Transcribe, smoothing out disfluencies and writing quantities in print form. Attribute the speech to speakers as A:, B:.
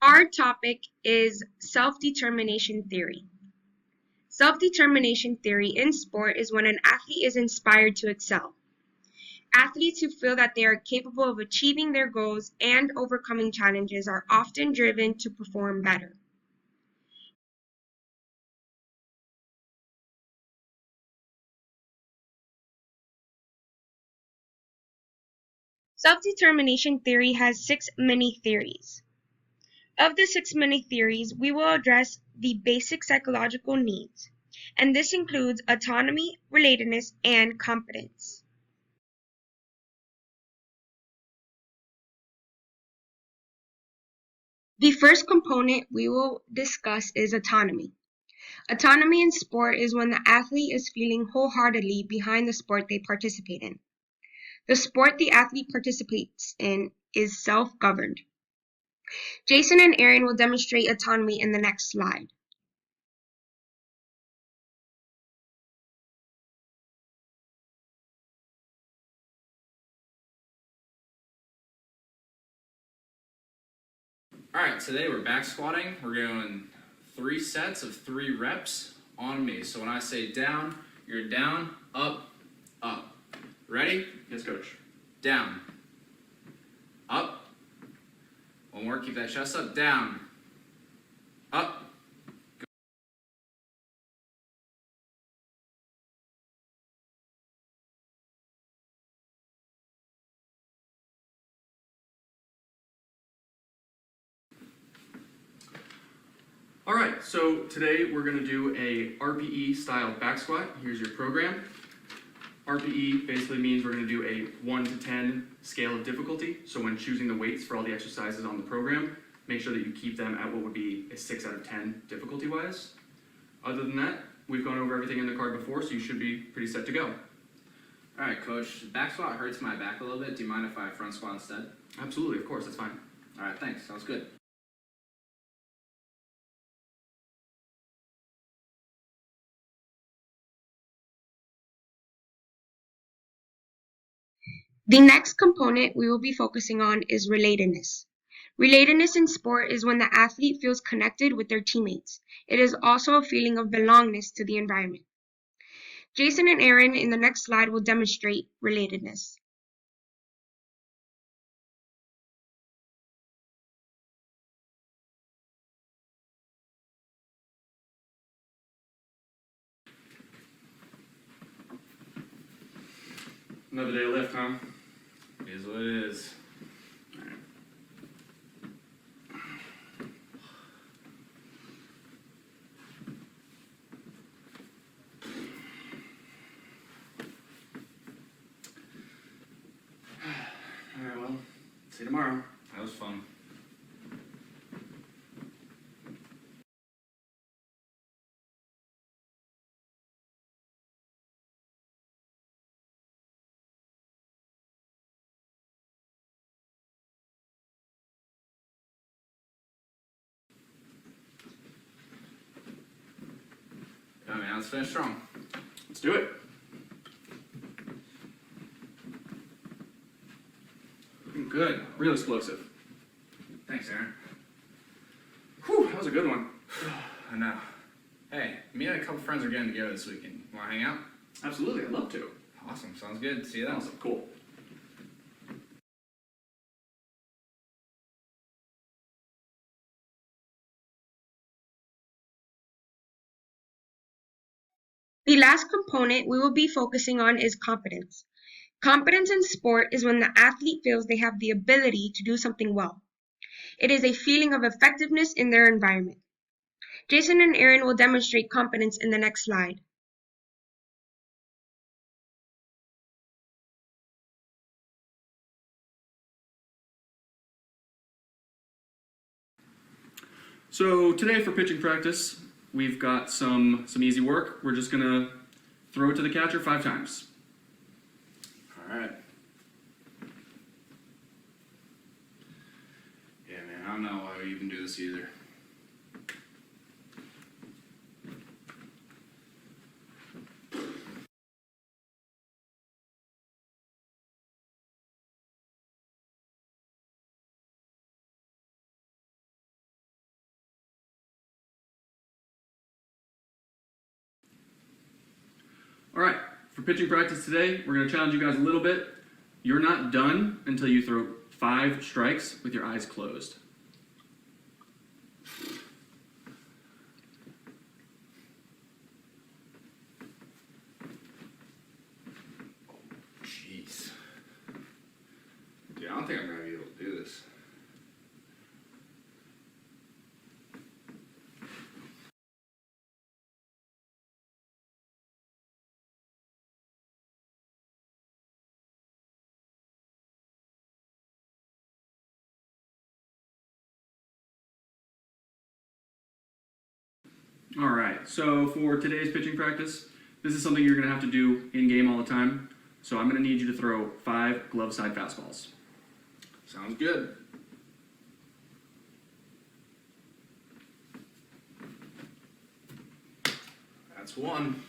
A: Our topic is self-determination theory. Self-determination theory in sport is when an athlete is inspired to excel. Athletes who feel that they are capable of achieving their goals and overcoming challenges are often driven to perform better. Self-determination theory has 6 mini-theories. Of the 6 mini-theories, we will address the basic psychological needs, and this includes autonomy, relatedness, and competence. The first component we will discuss is autonomy. Autonomy in sport is when the athlete is feeling wholeheartedly behind the sport they participate in. The sport the athlete participates in is self-governed. Jason and Aaron will demonstrate autonomy in the next slide.
B: Alright, today we're back squatting. We're doing 3 sets of 3 reps on me. So when I say down, you're down, up, up. Ready?
C: Yes, coach.
B: Down. Up. One more, keep that chest up. Down. Up.
C: Alright, so today we're going to do a RPE style back squat. Here's your program. RPE basically means we're going to do a 1 to 10 scale of difficulty. So when choosing the weights for all the exercises on the program, make sure that you keep them at what would be a 6 out of 10 difficulty wise. Other than that, we've gone over everything in the card before, so you should be pretty set to go.
B: Alright, coach. Back squat hurts my back a little bit. Do you mind if I front squat instead?
C: Absolutely, of course, that's fine.
B: Alright, thanks. Sounds good.
A: The next component we will be focusing on is relatedness. Relatedness in sport is when the athlete feels connected with their teammates. It is also a feeling of belongingness to the environment. Jason and Aaron in the next slide will demonstrate relatedness.
C: Another day of lift, huh?
B: It is what it is.
C: Alright, well, see you tomorrow.
B: That was fun. Yeah, man, let's finish strong.
C: Let's do it. Good, real explosive.
B: Thanks, Aaron.
C: Whew, that was a good one.
B: I know. Hey, me and a couple friends are getting together this weekend. Wanna hang out?
C: Absolutely, I'd love to.
B: Awesome, sounds good. See you then.
C: Awesome, cool.
A: The last component we will be focusing on is competence. Competence in sport is when the athlete feels they have the ability to do something well. It is a feeling of effectiveness in their environment. Jason and Aaron will demonstrate competence in the next slide.
C: So today for pitching practice, we've got some easy work. We're just gonna throw it to the catcher 5 times.
B: Alright. Yeah, man, I don't know why we even do this either.
C: All right, for pitching practice today, we're gonna challenge you guys a little bit. You're not done until you throw 5 strikes with your eyes closed.
B: Jeez. Dude, I don't think I'm gonna be able to do this.
C: All right, so for today's pitching practice, this is something you're gonna have to do in game all the time. So I'm gonna need you to throw 5 glove side fastballs.
B: Sounds good. That's one.